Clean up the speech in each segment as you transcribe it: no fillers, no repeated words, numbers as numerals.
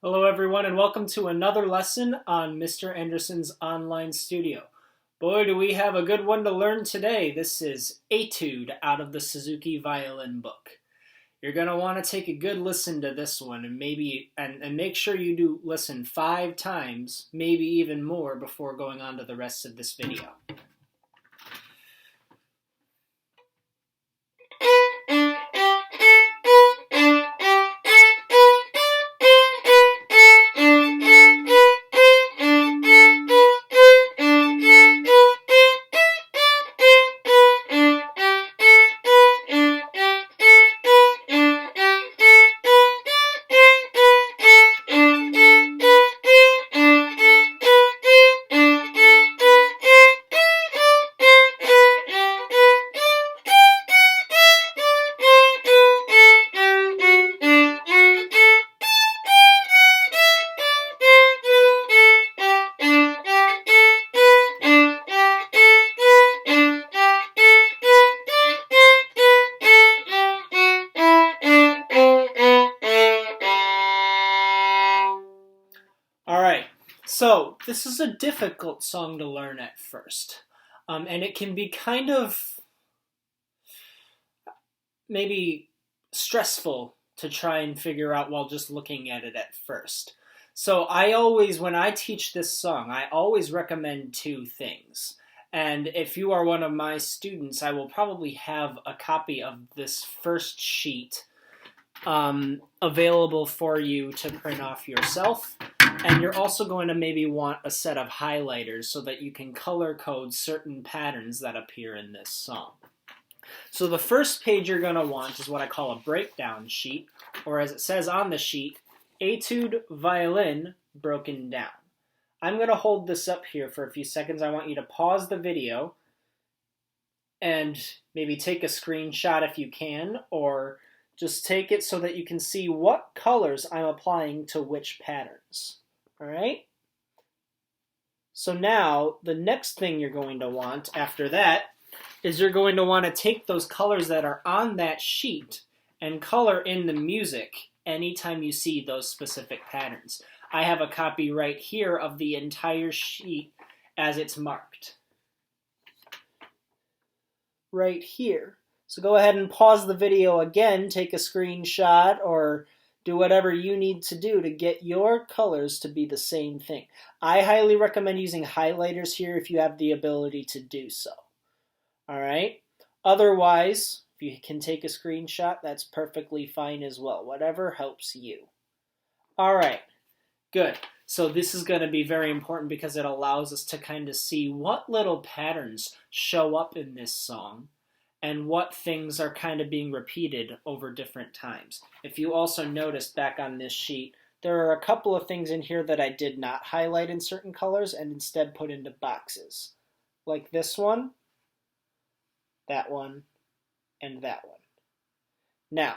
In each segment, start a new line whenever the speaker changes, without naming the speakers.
Hello everyone and welcome to another lesson on Mr. Andersen's online studio. Boy, do we have a good one to learn today. This is Etude out of the Suzuki Violin book. You're going to want to take a good listen to this one and make sure you do listen 5 times, maybe even more before going on to the rest of this video. Alright, so this is a difficult song to learn at first. And it can be kind of maybe stressful to try and figure out while just looking at it at first. So when I teach this song, I always recommend 2 things. And if you are one of my students, I will probably have a copy of this first sheet available for you to print off yourself. And you're also going to maybe want a set of highlighters so that you can color code certain patterns that appear in this song. So the first page you're going to want is what I call a breakdown sheet, or as it says on the sheet, Etude Violin broken down. I'm going to hold this up here for a few seconds. I want you to pause the video and maybe take a screenshot if you can, or just take it so that you can see what colors I'm applying to which patterns. All right? So now, the next thing you're going to want after that is you're going to want to take those colors that are on that sheet and color in the music anytime you see those specific patterns. I have a copy right here of the entire sheet as it's marked. Right here. So go ahead and pause the video again, take a screenshot, or do whatever you need to do to get your colors to be the same thing. I highly recommend using highlighters here if you have the ability to do so. All right? Otherwise, if you can take a screenshot, that's perfectly fine as well. Whatever helps you. All right. Good. So this is going to be very important because it allows us to kind of see what little patterns show up in this song and what things are kind of being repeated over different times. If you also noticed back on this sheet, there are a couple of things in here that I did not highlight in certain colors and instead put into boxes. Like this one, that one, and that one. Now,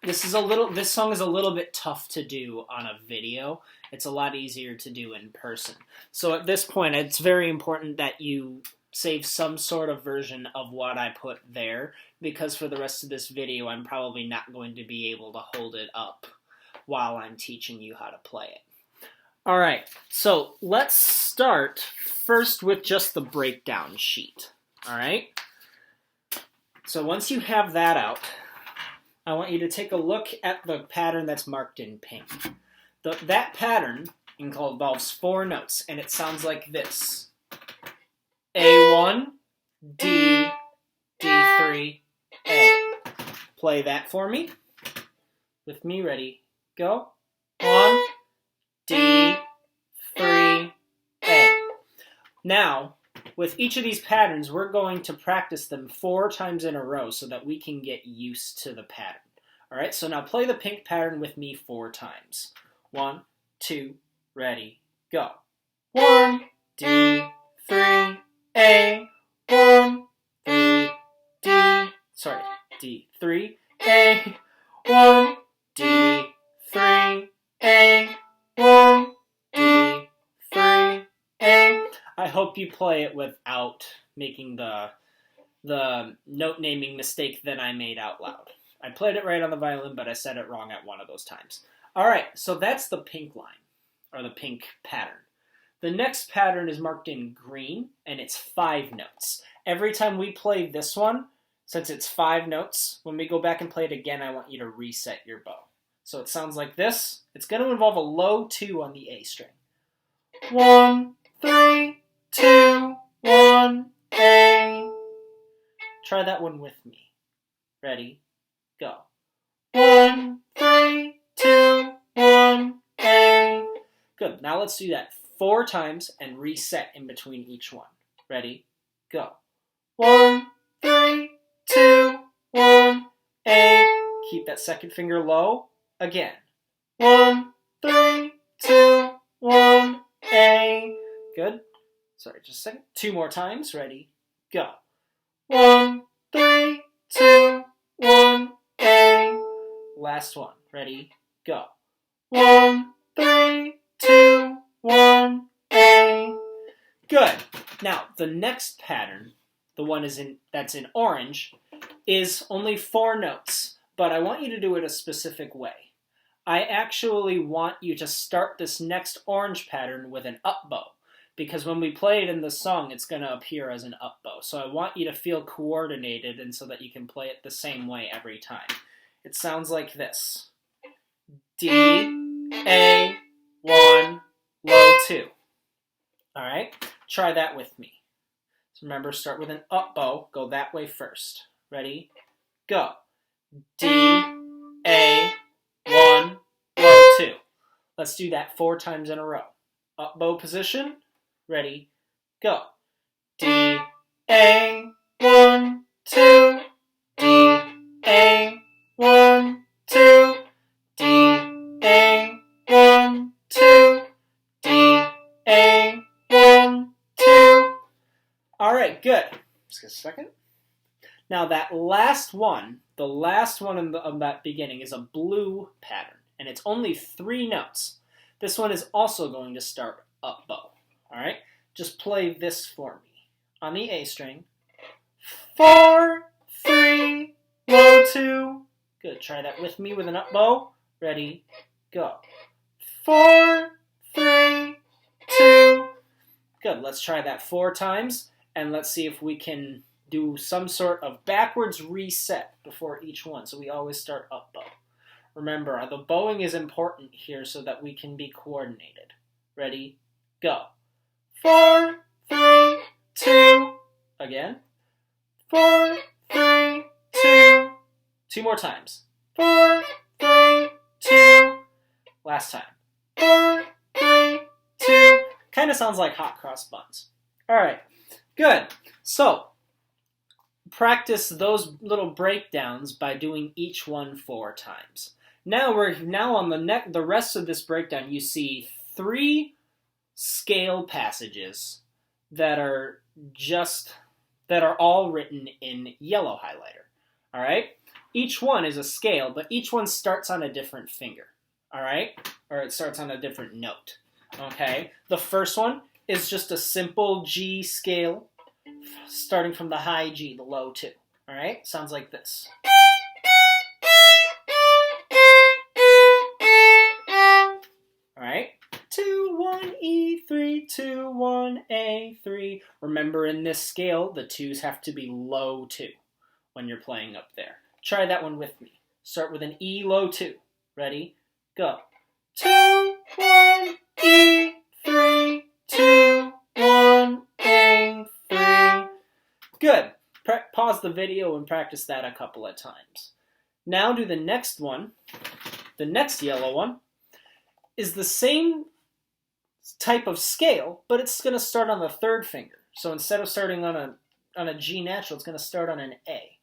this song is a little bit tough to do on a video. It's a lot easier to do in person. So at this point, it's very important that you save some sort of version of what I put there, because for the rest of this video, I'm probably not going to be able to hold it up while I'm teaching you how to play it. All right, so let's start first with just the breakdown sheet. All right? So once you have that out, I want you to take a look at the pattern that's marked in pink. That pattern involves 4 notes, and it sounds like this. A1, D, D3, A. Play that for me. With me, ready, go. 1, D, 3, A. Now, with each of these patterns, we're going to practice them 4 times in a row so that we can get used to the pattern. All right, so now play the pink pattern with me 4 times. 1, 2, ready, go. 1, D, 3, A. 1, 3, D, 3, A. 1, D, 3, A. 1, D, 3, A. I hope you play it without making the note naming mistake that I made out loud. I played it right on the violin, but I said it wrong at one of those times. All right, so that's the pink line, or the pink pattern. The next pattern is marked in green, and it's 5 notes. Every time we play this one, since it's 5 notes, when we go back and play it again, I want you to reset your bow. So it sounds like this. It's going to involve a low 2 on the A string. 1, 3, 2, 1, A. Try that one with me. Ready? Go. 1, 3, 2, 1, A. Good. Now let's do that 4 times and reset in between each one. Ready? Go. 1, 3, 2, 1, A. Keep that second finger low. Again. 1, 3, 2, 1, A. Good. Sorry, just a second. 2 more times. Ready? Go. 1, 3, 2, 1, A. Last one. Ready? Go. 1, 3, 2, 1, A. Good. Now, the next pattern, the one that's in orange, is only 4 notes, but I want you to do it a specific way. I actually want you to start this next orange pattern with an up bow, because when we play it in the song, it's going to appear as an up bow. So I want you to feel coordinated and so that you can play it the same way every time. It sounds like this. D, A, 1, low 2. All right? Try that with me. So remember, start with an up bow. Go that way first. Ready? Go. D, A, 1, low 2. Let's do that 4 times in a row. Up bow position. Ready? Go. D, A, 1, 2. D, A, 1, 2. D, A, 1, 2. D, A, 1, 2. All right, good. Just a second. Now that last one, the last one of that beginning is a blue pattern, and it's only 3 notes. This one is also going to start up bow. All right, just play this for me. On the A string, 4, 3, low 2. Good, try that with me with an up bow. Ready, go. 4, 3, 2. Good, let's try that 4 times, and let's see if we can do some sort of backwards reset before each one, so we always start up bow. Remember, the bowing is important here so that we can be coordinated. Ready, go. 4, 3, 2. Again. 4, 3, 2. 2 more times. 4, 3, 2. Last time. 4, 3, 2. Kind of sounds like hot cross buns. All right, good. So practice those little breakdowns by doing each one 4 times. Now on the rest of this breakdown, you see 3 scale passages that are all written in yellow highlighter. All right? Each one is a scale, but each one starts on a different finger. All right? Or it starts on a different note. Okay? The first one is just a simple G scale starting from the high G, the low 2. All right? Sounds like this. All right? 2, 1, E, 3, 2, 1, A, 3. Remember, in this scale, the 2s have to be low 2 when you're playing up there. Try that one with me. Start with an E, low 2. Ready? Go. 2, 1, E, 3, 2, 1, A, 3. Good. Pause the video and practice that a couple of times. Now do the next one. The next yellow one is the same type of scale, but it's going to start on the 3rd finger. So instead of starting on a G natural, it's going to start on an A.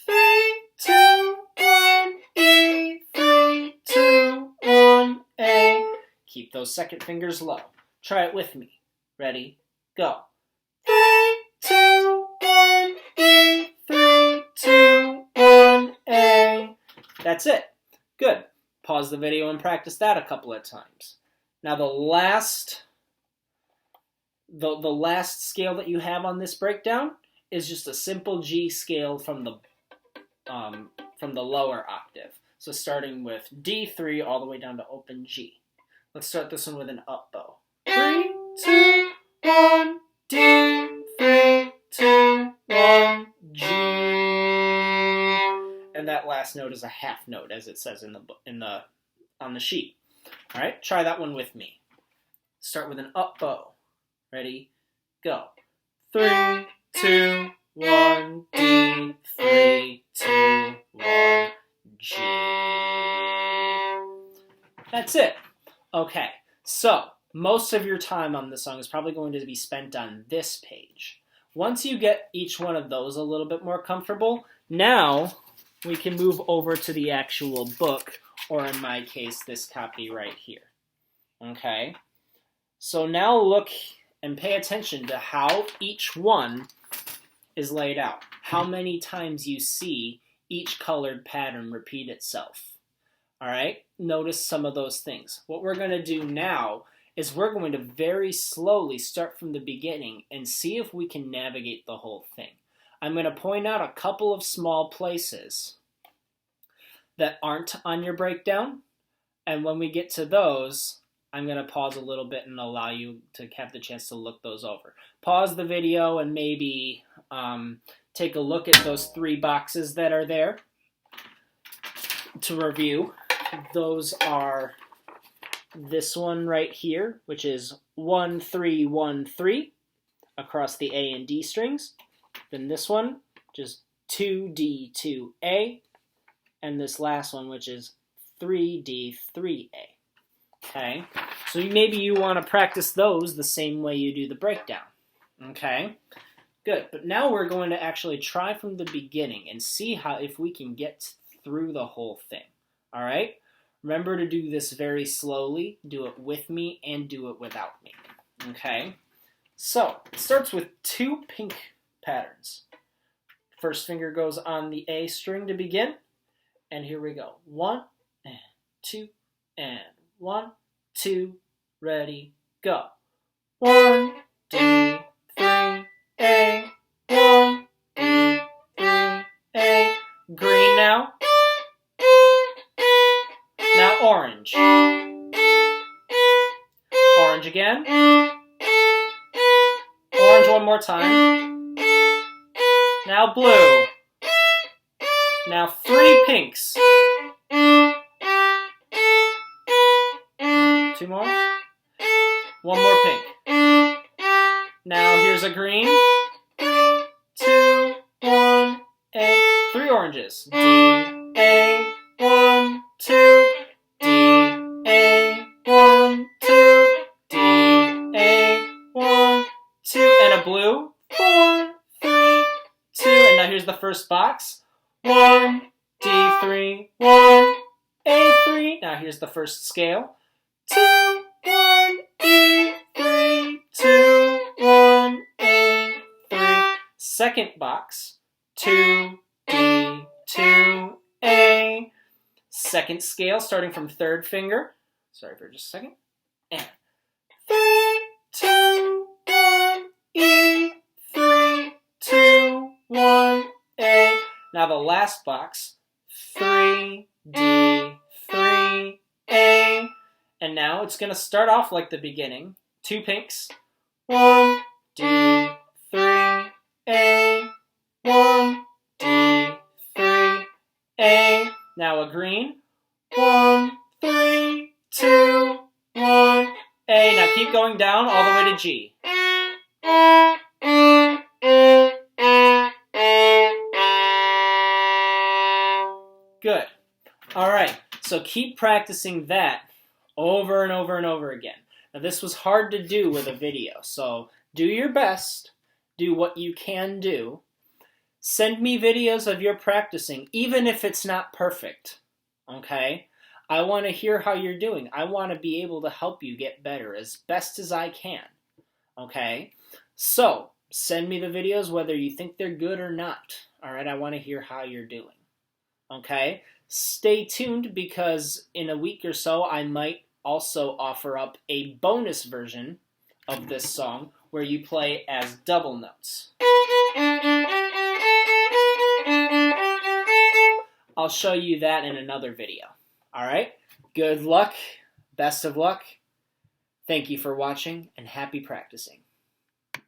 3, 2, 1, E, 3, 2, 1, A. Keep those second fingers low. Try it with me. Ready? Go. 3, 2, 1, E, 3, 2, 1, A. That's it. Good. Pause the video and practice that a couple of times. Now the last scale that you have on this breakdown is just a simple G scale from the lower octave. So starting with D3 all the way down to open G. Let's start this one with an up bow. 3, 2, 1, D, 3, 2, 1, G. And that last note is a half note, as it says on the sheet. All right, try that one with me. Start with an up bow. Ready? Go. 3, 2, 1, D, 3, 2, 1, G. That's it. Okay, so most of your time on this song is probably going to be spent on this page. Once you get each one of those a little bit more comfortable, now we can move over to the actual book, or in my case, this copy right here. Okay? So now look and pay attention to how each one is laid out. How many times you see each colored pattern repeat itself. All right? Notice some of those things. What we're going to do now is we're going to very slowly start from the beginning and see if we can navigate the whole thing. I'm going to point out a couple of small places that aren't on your breakdown, and when we get to those, I'm going to pause a little bit and allow you to have the chance to look those over. Pause the video and maybe take a look at those 3 boxes that are there to review. Those are this one right here, which is 1, 3, 1, 3 across the A and D strings. Then this one, just 2D, 2A. And this last one, which is 3D, 3A. Okay, so maybe you want to practice those the same way you do the breakdown. Okay, good. But now we're going to actually try from the beginning and see if we can get through the whole thing. All right? Remember to do this very slowly. Do it with me and do it without me. Okay? So, it starts with 2 pink patterns. First finger goes on the A string to begin. And here we go. 1 and 2 and 1, 2, ready, go. 1, D, 3, A, 1, D, 3, A. Green now. Now orange. Orange again. Orange one more time. Now blue. Now 3 pinks. 2 more. 1 more pink. Now here's a green. 2, 1, A. 3 oranges. D, A, 1, 2. D, A, 1, 2. D, A, 1, 2. And a blue. 4, 3, 2. And now here's the first box. 1, D3, 1, A3. Now here's the first scale. 2, 1, E3, 2, 1, A3. Second box. 2, D, 2, A. Second scale starting from third finger. Sorry for just a second. And 3, 2, 1, E3, 2, 1, A. Now the last box, 3, D, 3, A. And now it's going to start off like the beginning. 2 pinks. 1, D, 3, A. 1, D, 3, A. Now a green. 1, 3, 2, 1, A. Now keep going down all the way to G. Good. All right, so keep practicing that over and over and over again. Now this was hard to do with a video, so do your best, do what you can do. Send me videos of your practicing, even if it's not perfect, okay? I want to hear how you're doing. I want to be able to help you get better as best as I can, okay? So, send me the videos whether you think they're good or not, all right? I want to hear how you're doing. Okay, stay tuned because in a week or so I might also offer up a bonus version of this song where you play as double notes. I'll show you that in another video. All right? Good luck. Best of luck. Thank you for watching, and happy practicing.